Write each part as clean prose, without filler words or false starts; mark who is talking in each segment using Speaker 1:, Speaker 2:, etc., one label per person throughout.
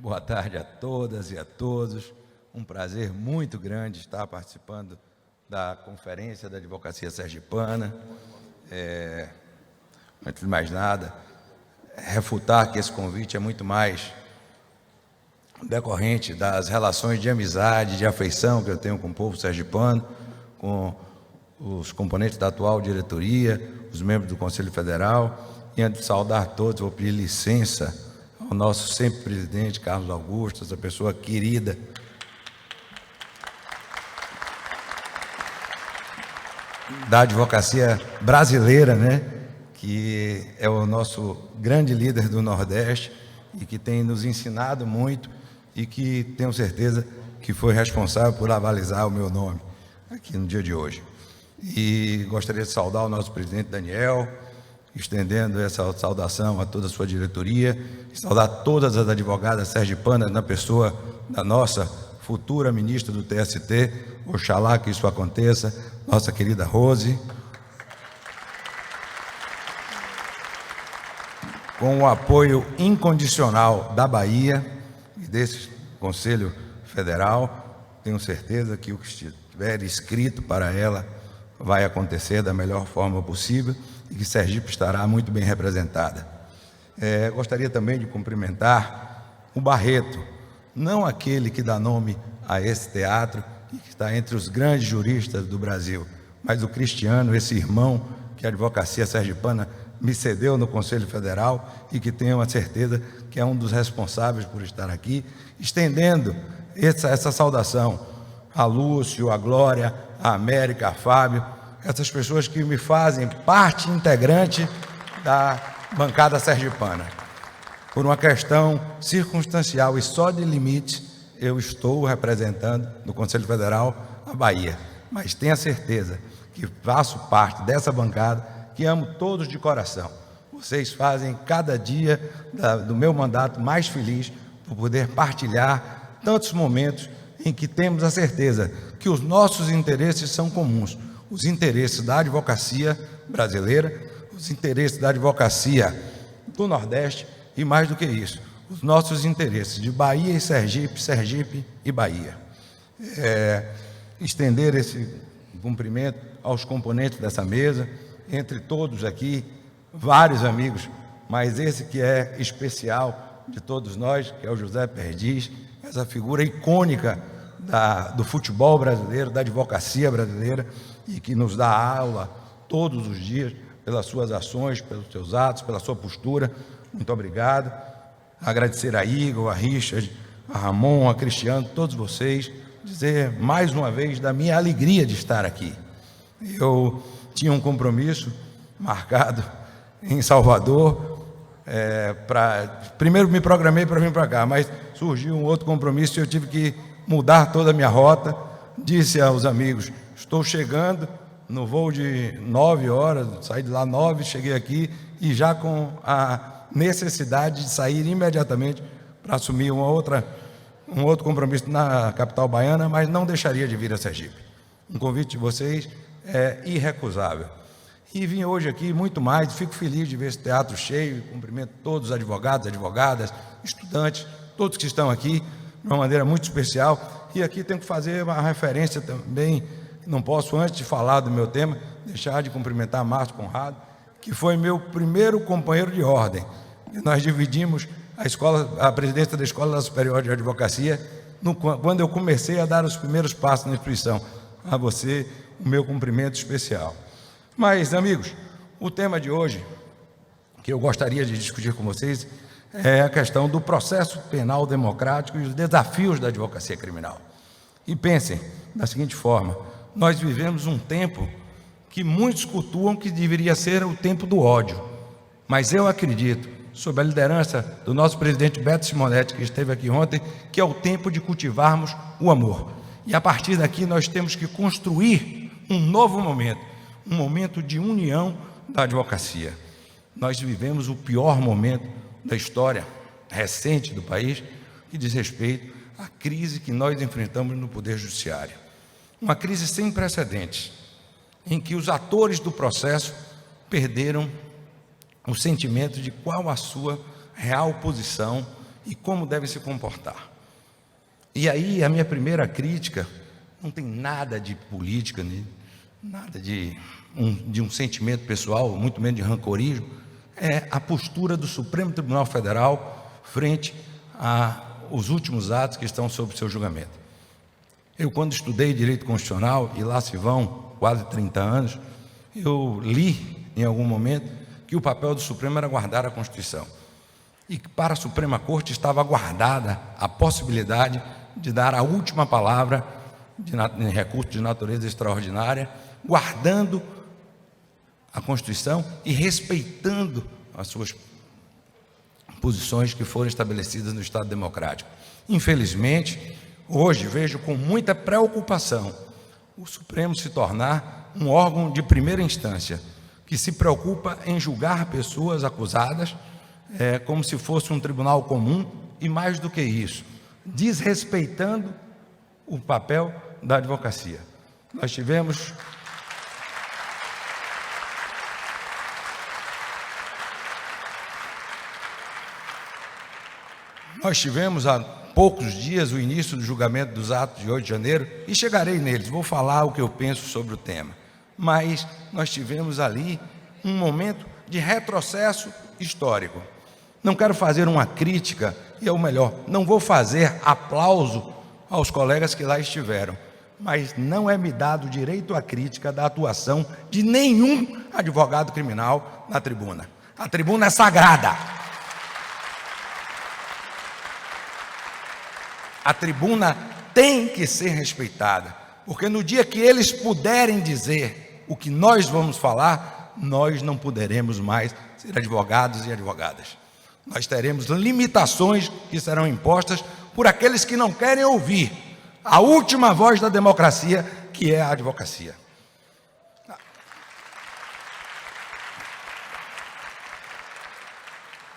Speaker 1: Boa tarde a todas e a todos. Um prazer muito grande estar participando da Conferência da Advocacia Sergipana. Antes de mais nada, refutar que esse convite é muito mais decorrente das relações de amizade, de afeição que eu tenho com o povo sergipano, com os componentes da atual diretoria, os membros do Conselho Federal. E antes de saudar todos, vou pedir licença ao nosso sempre presidente, Carlos Augusto, essa pessoa querida, da advocacia brasileira, que é o nosso grande líder do Nordeste e que tem nos ensinado muito e que tenho certeza que foi responsável por avalizar o meu nome aqui no dia de hoje. E gostaria de saudar o nosso presidente Daniel, estendendo essa saudação a toda a sua diretoria, saudar todas as advogadas sergipanas na pessoa da nossa futura ministra do TST, oxalá que isso aconteça, nossa querida Rose, com o apoio incondicional da Bahia e desse Conselho Federal. Tenho certeza que o que estiver escrito para ela vai acontecer da melhor forma possível e que Sergipe estará muito bem representada. Gostaria também de cumprimentar o Barreto, não aquele que dá nome a esse teatro e que está entre os grandes juristas do Brasil, mas o Cristiano, esse irmão que a advocacia sergipana me cedeu no Conselho Federal e que tenho a certeza que é um dos responsáveis por estar aqui, estendendo essa saudação a Lúcio, a Glória, a América, a Fábio, essas pessoas que me fazem parte integrante da bancada sergipana. Por uma questão circunstancial e só de limite, eu estou representando no Conselho Federal a Bahia, mas tenha certeza que faço parte dessa bancada, que amo todos de coração. Vocês fazem cada dia do meu mandato mais feliz por poder partilhar tantos momentos em que temos a certeza que os nossos interesses são comuns, os interesses da advocacia brasileira, os interesses da advocacia do Nordeste e, mais do que isso, os nossos interesses de Bahia e Sergipe, Sergipe e Bahia. Estender esse cumprimento aos componentes dessa mesa, entre todos aqui, vários amigos, mas esse que é especial de todos nós, que é o José Perdiz, essa figura icônica do futebol brasileiro, da advocacia brasileira, e que nos dá aula todos os dias pelas suas ações, pelos seus atos, pela sua postura. Muito obrigado. Agradecer a Igor, a Richard, a Ramon, a Cristiano, todos vocês, dizer mais uma vez da minha alegria de estar aqui. Eu tinha um compromisso marcado em Salvador, primeiro me programei para vir para cá, mas surgiu um outro compromisso e eu tive que mudar toda a minha rota. Disse aos amigos, estou chegando no voo de 9 horas, saí de lá 9, cheguei aqui e já com a necessidade de sair imediatamente para assumir um outro compromisso na capital baiana, mas não deixaria de vir a Sergipe. Um convite de vocês é irrecusável. E vim hoje aqui muito mais, fico feliz de ver esse teatro cheio, cumprimento todos os advogados, advogadas, estudantes, todos que estão aqui, de uma maneira muito especial. E aqui tenho que fazer uma referência também, não posso, antes de falar do meu tema, deixar de cumprimentar Márcio Conrado, que foi meu primeiro companheiro de ordem. Nós dividimos a presidência da Escola Superior de Advocacia, quando eu comecei a dar os primeiros passos na instituição. A você, o meu cumprimento especial. Mas, amigos, o tema de hoje, que eu gostaria de discutir com vocês, é a questão do processo penal democrático e os desafios da advocacia criminal. E pensem da seguinte forma: nós vivemos um tempo que muitos cultuam que deveria ser o tempo do ódio, mas eu acredito, sob a liderança do nosso presidente Beto Simonetti, que esteve aqui ontem, que é o tempo de cultivarmos o amor. E a partir daqui nós temos que construir um novo momento, um momento de união da advocacia. Nós vivemos o pior momento da história recente do país, que diz respeito à crise que nós enfrentamos no Poder Judiciário. Uma crise sem precedentes, em que os atores do processo perderam o sentimento de qual a sua real posição e como devem se comportar. E aí a minha primeira crítica não tem nada de política, nada de um sentimento pessoal, muito menos de rancorismo, é a postura do Supremo Tribunal Federal frente aos últimos atos que estão sob seu julgamento. Eu, quando estudei Direito Constitucional, e lá se vão quase 30 anos, eu li em algum momento que o papel do Supremo era guardar a Constituição. E que para a Suprema Corte estava guardada a possibilidade de dar a última palavra em recurso de natureza extraordinária, guardando a Constituição e respeitando as suas posições que foram estabelecidas no Estado Democrático. Infelizmente, hoje vejo com muita preocupação o Supremo se tornar um órgão de primeira instância, que se preocupa em julgar pessoas acusadas como se fosse um tribunal comum e, mais do que isso, desrespeitando o papel da advocacia. Nós tivemos há poucos dias o início do julgamento dos atos de 8 de janeiro e chegarei neles, vou falar o que eu penso sobre o tema. Mas nós tivemos ali um momento de retrocesso histórico. Não quero fazer uma crítica, e é o melhor, não vou fazer aplauso aos colegas que lá estiveram, mas não é me dado o direito à crítica da atuação de nenhum advogado criminal na tribuna. A tribuna é sagrada. A tribuna tem que ser respeitada, porque no dia que eles puderem dizer o que nós vamos falar, nós não poderemos mais ser advogados e advogadas. Nós teremos limitações que serão impostas por aqueles que não querem ouvir a última voz da democracia, que é a advocacia.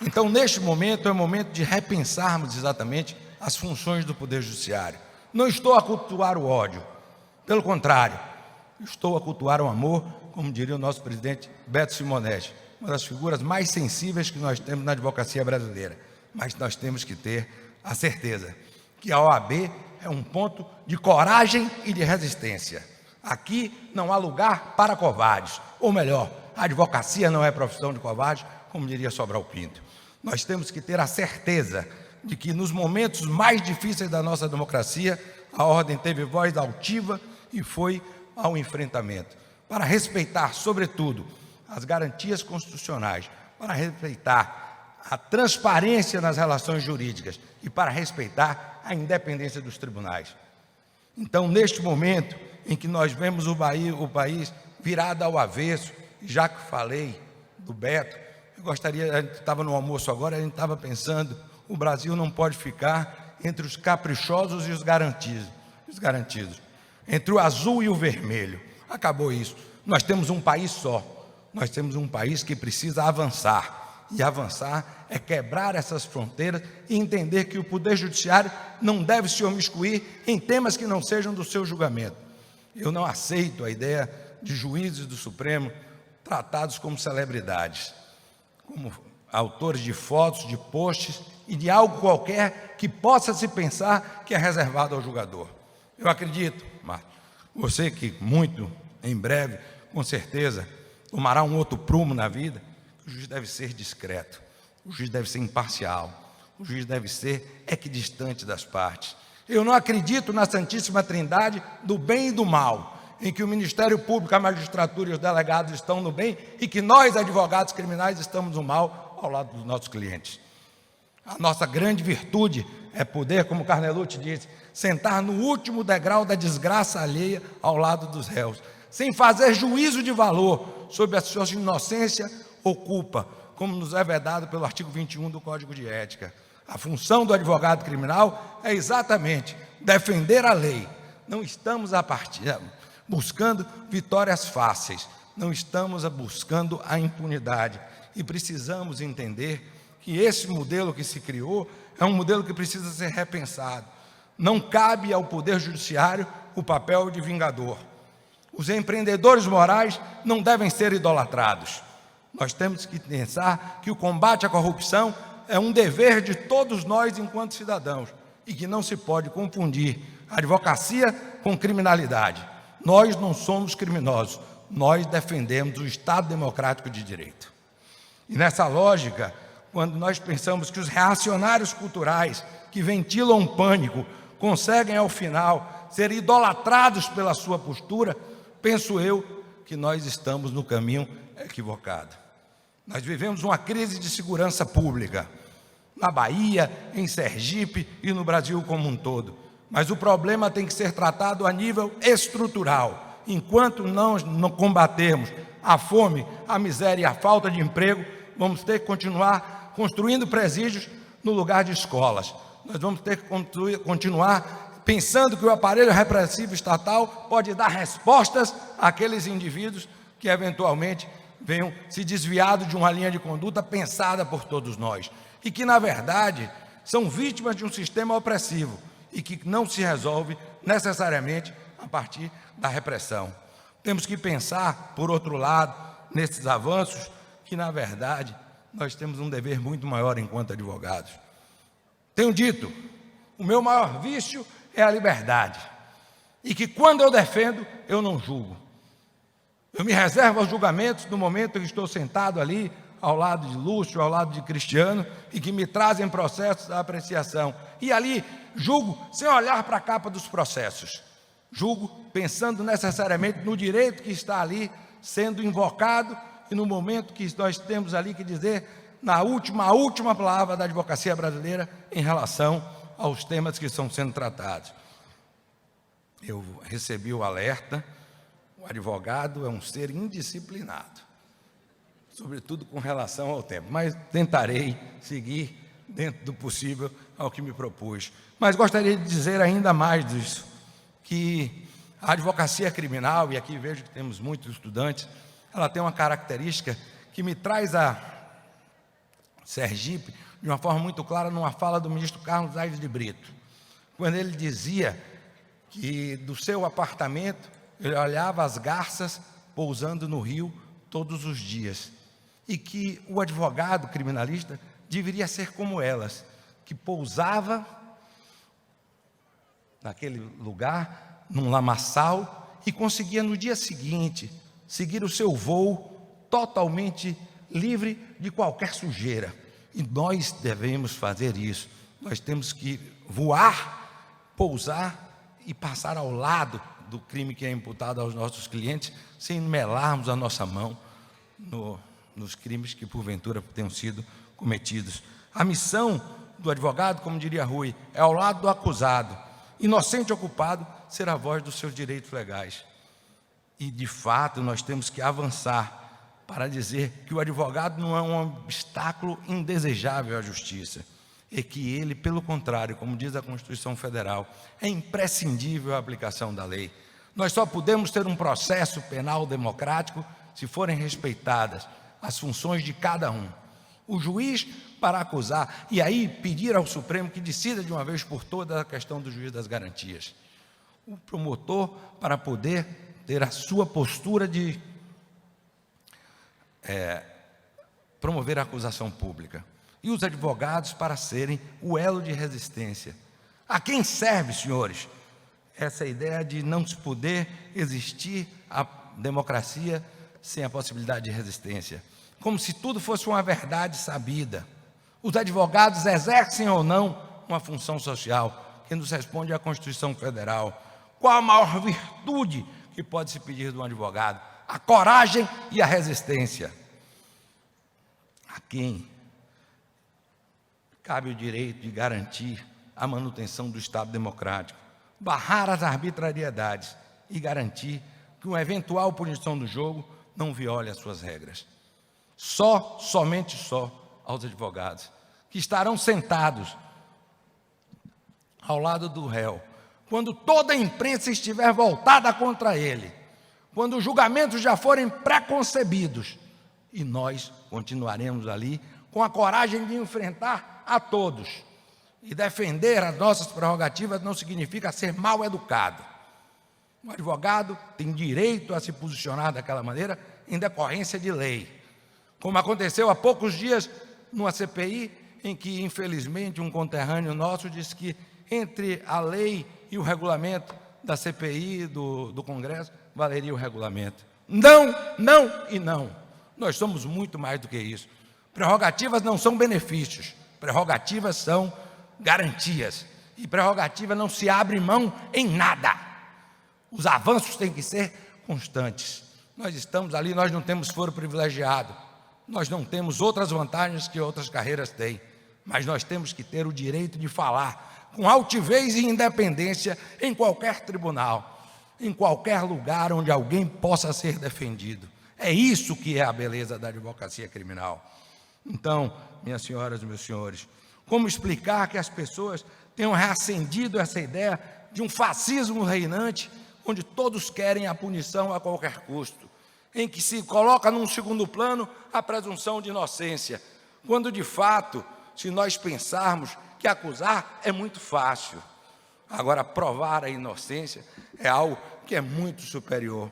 Speaker 1: Então, neste momento, é o momento de repensarmos exatamente as funções do Poder Judiciário. Não estou a cultuar o ódio, pelo contrário, estou a cultuar o amor, como diria o nosso presidente Beto Simonetti, uma das figuras mais sensíveis que nós temos na advocacia brasileira. Mas nós temos que ter a certeza que a OAB é um ponto de coragem e de resistência. Aqui não há lugar para covardes, ou melhor, a advocacia não é profissão de covarde, como diria Sobral Pinto. Nós temos que ter a certeza de que nos momentos mais difíceis da nossa democracia, a ordem teve voz altiva e foi ao enfrentamento, para respeitar, sobretudo, as garantias constitucionais, para respeitar a transparência nas relações jurídicas e para respeitar a independência dos tribunais. Então, neste momento em que nós vemos o país virado ao avesso, já que falei do Beto, eu gostaria, a gente estava no almoço agora, a gente estava pensando, o Brasil não pode ficar entre os caprichosos e os garantidos, entre o azul e o vermelho. Acabou isso. Nós temos um país só. Nós temos um país que precisa avançar. E avançar é quebrar essas fronteiras e entender que o Poder Judiciário não deve se omiscuir em temas que não sejam do seu julgamento. Eu não aceito a ideia de juízes do Supremo tratados como celebridades, como autores de fotos, de posts e de algo qualquer que possa se pensar que é reservado ao julgador. Eu acredito, Márcio, você que muito em breve, com certeza, tomará um outro prumo na vida, o juiz deve ser discreto, o juiz deve ser imparcial, o juiz deve ser equidistante das partes. Eu não acredito na Santíssima Trindade do bem e do mal, em que o Ministério Público, a magistratura e os delegados estão no bem e que nós, advogados criminais, estamos no mal ao lado dos nossos clientes. A nossa grande virtude é poder, como Carnelucci disse, sentar no último degrau da desgraça alheia ao lado dos réus, sem fazer juízo de valor sobre a sua inocência ou culpa, como nos é vedado pelo artigo 21 do Código de Ética. A função do advogado criminal é exatamente defender a lei. Não estamos buscando vitórias fáceis, não estamos buscando a impunidade. E precisamos entender que esse modelo que se criou é um modelo que precisa ser repensado. Não cabe ao Poder Judiciário o papel de vingador. Os empreendedores morais não devem ser idolatrados. Nós temos que pensar que o combate à corrupção é um dever de todos nós enquanto cidadãos e que não se pode confundir advocacia com criminalidade. Nós não somos criminosos, nós defendemos o Estado democrático de direito. E nessa lógica, quando nós pensamos que os reacionários culturais que ventilam pânico conseguem, ao final, ser idolatrados pela sua postura, penso eu que nós estamos no caminho equivocado. Nós vivemos uma crise de segurança pública, na Bahia, em Sergipe e no Brasil como um todo. Mas o problema tem que ser tratado a nível estrutural. Enquanto não combatermos a fome, a miséria e a falta de emprego, vamos ter que continuar construindo presídios no lugar de escolas. Nós vamos ter que continuar pensando que o aparelho repressivo estatal pode dar respostas àqueles indivíduos que eventualmente venham se desviado de uma linha de conduta pensada por todos nós e que, na verdade, são vítimas de um sistema opressivo e que não se resolve necessariamente a partir da repressão. Temos que pensar, por outro lado, nesses avanços, que, na verdade, nós temos um dever muito maior enquanto advogados. Tenho dito, o meu maior vício é a liberdade, e que quando eu defendo, eu não julgo. Eu me reservo aos julgamentos no momento em que estou sentado ali, ao lado de Lúcio, ao lado de Cristiano, e que me trazem processos da apreciação. E ali julgo sem olhar para a capa dos processos. Julgo pensando necessariamente no direito que está ali sendo invocado e no momento que nós temos ali que dizer a última palavra da advocacia brasileira em relação aos temas que estão sendo tratados. Eu recebi o alerta. O advogado é um ser indisciplinado, sobretudo com relação ao tempo, mas tentarei seguir dentro do possível ao que me propus. Mas gostaria de dizer ainda mais disso, que a advocacia criminal, e aqui vejo que temos muitos estudantes, ela tem uma característica que me traz a Sergipe de uma forma muito clara numa fala do ministro Carlos Aires de Brito, quando ele dizia que do seu apartamento ele olhava as garças pousando no rio todos os dias e que o advogado criminalista deveria ser como elas, que pousava naquele lugar, num lamaçal, e conseguia no dia seguinte seguir o seu voo totalmente livre de qualquer sujeira. E nós devemos fazer isso. Nós temos que voar, pousar e passar ao lado do crime que é imputado aos nossos clientes, sem melarmos a nossa mão nos crimes que porventura tenham sido cometidos. A missão do advogado, como diria Rui, é ao lado do acusado, inocente ou culpado, ser a voz dos seus direitos legais. E, de fato, nós temos que avançar para dizer que o advogado não é um obstáculo indesejável à justiça, e que ele, pelo contrário, como diz a Constituição Federal, é imprescindível a aplicação da lei. Nós só podemos ter um processo penal democrático se forem respeitadas as funções de cada um. O juiz para acusar, e aí pedir ao Supremo que decida de uma vez por todas a questão do juiz das garantias. O promotor para poder ter a sua postura de promover a acusação pública. E os advogados para serem o elo de resistência. A quem serve, senhores, essa ideia de não se poder existir a democracia sem a possibilidade de resistência? Como se tudo fosse uma verdade sabida. Os advogados exercem ou não uma função social, que nos responde à Constituição Federal. Qual a maior virtude que pode se pedir de um advogado? A coragem e a resistência. A quem cabe o direito de garantir a manutenção do Estado democrático, barrar as arbitrariedades e garantir que uma eventual punição do jogo não viole as suas regras. Somente aos advogados, que estarão sentados ao lado do réu, quando toda a imprensa estiver voltada contra ele, quando os julgamentos já forem preconcebidos, e nós continuaremos ali com a coragem de enfrentar a todos. E defender as nossas prerrogativas não significa ser mal educado. O advogado tem direito a se posicionar daquela maneira em decorrência de lei. Como aconteceu há poucos dias numa CPI, em que, infelizmente, um conterrâneo nosso disse que entre a lei e o regulamento da CPI, do Congresso, valeria o regulamento. Não, não e não. Nós somos muito mais do que isso. Prerrogativas não são benefícios, prerrogativas são garantias. E prerrogativa não se abre mão em nada. Os avanços têm que ser constantes. Nós estamos ali, nós não temos foro privilegiado, nós não temos outras vantagens que outras carreiras têm, mas nós temos que ter o direito de falar com altivez e independência em qualquer tribunal, em qualquer lugar onde alguém possa ser defendido. É isso que é a beleza da advocacia criminal. Então, minhas senhoras e meus senhores, como explicar que as pessoas tenham reacendido essa ideia de um fascismo reinante, onde todos querem a punição a qualquer custo, em que se coloca num segundo plano a presunção de inocência, quando de fato, se nós pensarmos que acusar é muito fácil, agora provar a inocência é algo que é muito superior.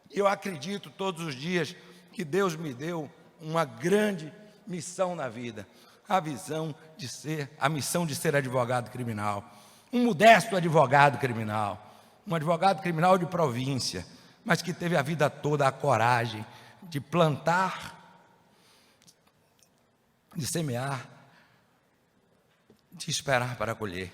Speaker 1: Eu acredito todos os dias que Deus me deu uma grande missão na vida, a missão de ser advogado criminal, um modesto advogado criminal, um advogado criminal de província, mas que teve a vida toda a coragem de plantar, de semear, de esperar para colher.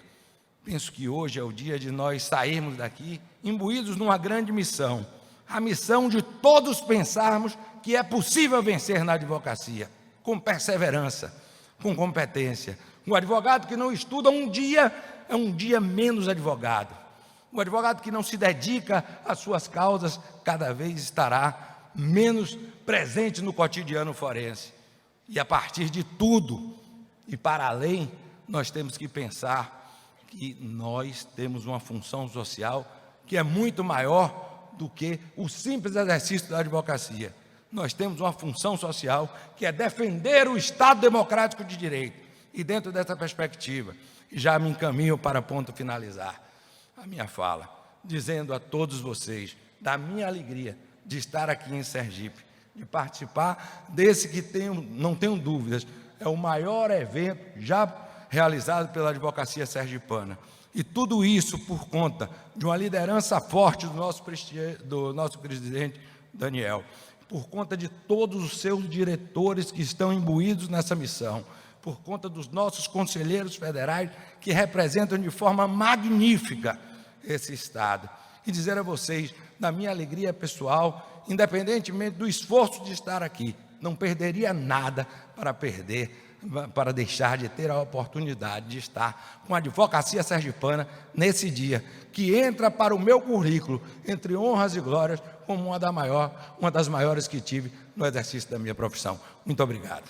Speaker 1: Penso que hoje é o dia de nós sairmos daqui imbuídos numa grande missão, a missão de todos pensarmos que é possível vencer na advocacia, com perseverança, com competência. Um advogado que não estuda um dia é um dia menos advogado. Um advogado que não se dedica às suas causas cada vez estará menos presente no cotidiano forense. E a partir de tudo e para além, nós temos que pensar que nós temos uma função social que é muito maior do que o simples exercício da advocacia. Nós temos uma função social que é defender o Estado democrático de direito. E dentro dessa perspectiva, já me encaminho para ponto finalizar a minha fala, dizendo a todos vocês da minha alegria de estar aqui em Sergipe, de participar desse que não tenho dúvidas, é o maior evento já realizado pela advocacia sergipana. E tudo isso por conta de uma liderança forte do nosso presidente Daniel, por conta de todos os seus diretores que estão imbuídos nessa missão, por conta dos nossos conselheiros federais que representam de forma magnífica esse Estado. E dizer a vocês, da minha alegria pessoal, independentemente do esforço de estar aqui, não perderia nada para deixar de ter a oportunidade de estar com a advocacia sergipana nesse dia, que entra para o meu currículo, entre honras e glórias, como uma das maiores que tive no exercício da minha profissão. Muito obrigado.